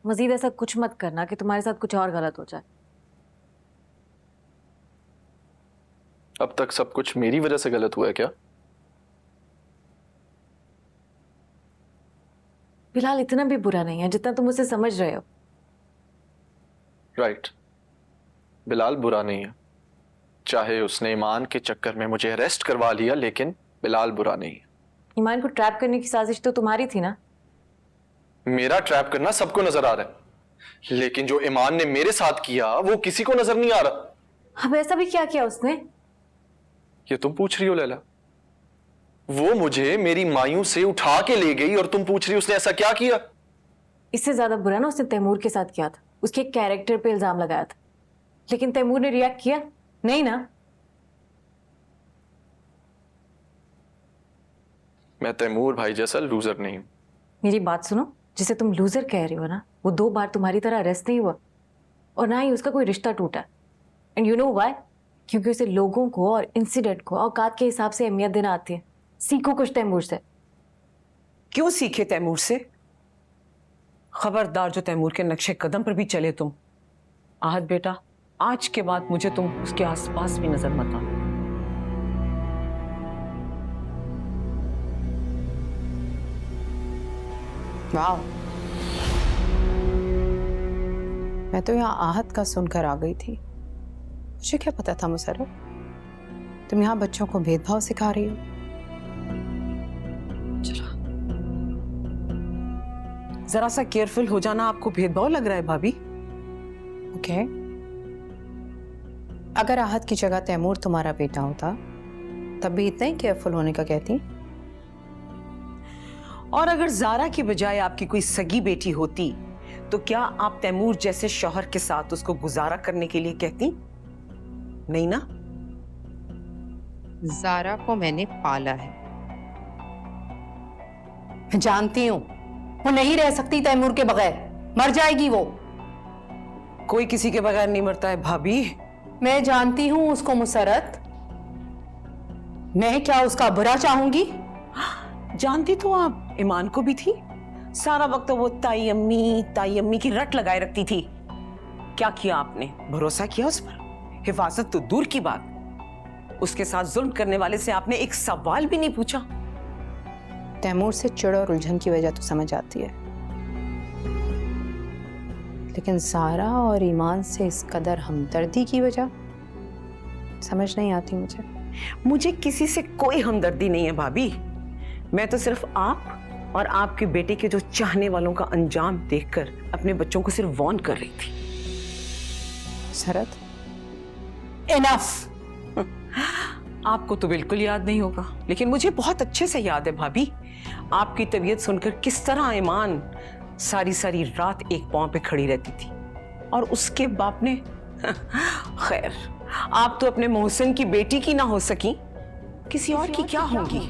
मजीद ऐसा कुछ मत करना कि तुम्हारे साथ कुछ और गलत हो जाए। अब तक सब कुछ मेरी वजह से गलत हुआ है क्या? बिलाल इतना भी बुरा नहीं है जितना तुम उसे समझ रहे हो। राइट, बिलाल बुरा नहीं है। चाहे उसने ईमान के चक्कर में मुझे अरेस्ट करवा लिया, लेकिन बिलाल बुरा नहीं है। ईमान को ट्रैप करने की साजिश तो तुम्हारी थी ना? मेरा ट्रैप करना सबको नजर आ रहा है, लेकिन जो ईमान ने मेरे साथ किया वो किसी को नजर नहीं आ रहा। अब ऐसा भी क्या किया उसने? ये तुम पूछ रही हो लैला? वो मुझे मेरी मायूं से उठा के ले गई और तुम पूछ रही हो उसने ऐसा क्या किया? इससे ज्यादा बुरा ना उसने तैमूर के साथ किया था, उसके कैरेक्टर पे इल्जाम लगाया था। लेकिन तैमूर ने रिएक्ट किया नहीं ना? मैं तैमूर भाई जैसा लूजर नहीं हूं। मेरी बात सुनो, जिसे तुम लूजर कह रही हो ना, वो 2 बार तुम्हारी तरह अरेस्ट नहीं हुआ और ना ही उसका कोई रिश्ता टूटा। And you know why? क्योंकि उसे लोगों को और इंसिडेंट को औकात के हिसाब से अहमियत देना आती है। सीखो कुछ तैमूर से। क्यों सीखे तैमूर से? खबरदार जो तैमूर के नक्शे कदम पर भी चले तुम। आहत बेटा, आज के बाद मुझे तुम उसके आसपास भी नजर मत आना। वाह, मैं तो यहाँ आहत का सुनकर आ गई थी। मुझे क्या पता था मुसर्रफ, तुम यहाँ बच्चों को भेदभाव सिखा रही हो। जरा सा केयरफुल हो जाना आपको भेदभाव लग रहा है भाभी? ओके, अगर आहत की जगह तैमूर तुम्हारा बेटा होता तब भी इतना ही केयरफुल होने का कहती। और अगर जारा की बजाय आपकी कोई सगी बेटी होती तो क्या आप तैमूर जैसे शौहर के साथ उसको गुजारा करने के लिए कहती? नहीं ना? जारा को मैंने पाला है, मैं जानती हूँ वो नहीं रह सकती तैमूर के बगैर, मर जाएगी वो। कोई किसी के बगैर नहीं मरता है भाभी। मैं जानती हूँ उसको मुसरत, मैं क्या उसका बुरा चाहूंगी? जानती तो आप ईमान को भी थी। सारा वक्त तो वो ताई अम्मी की रट लगाए रखती थी। क्या किया आपने? भरोसा किया उस पर? हिफाजत तो दूर की बात, उसके साथ जुल्म करने वाले से आपने एक सवाल भी नहीं पूछा। तैमूर से चिड़ और उलझन की वजह तो समझ आती है, लेकिन सारा और ईमान से इस कदर हमदर्दी की वजह समझ नहीं आती मुझे। मुझे किसी से कोई हमदर्दी नहीं है भाभी। मैं तो सिर्फ आप और आपके बेटे के जो चाहने वालों का अंजाम देखकर अपने बच्चों को सिर्फ वार्न कर रही थी। सरत, इनफ। आपको तो बिल्कुल याद नहीं होगा, लेकिन मुझे बहुत अच्छे से याद है भाभी। आपकी तबीयत सुनकर किस तरह ईमान सारी सारी रात एक पांव पे खड़ी रहती थी और उसके बाप ने खैर, आप तो अपने मोहसिन की बेटी की ना हो सकी, किसी और की क्या होंगी।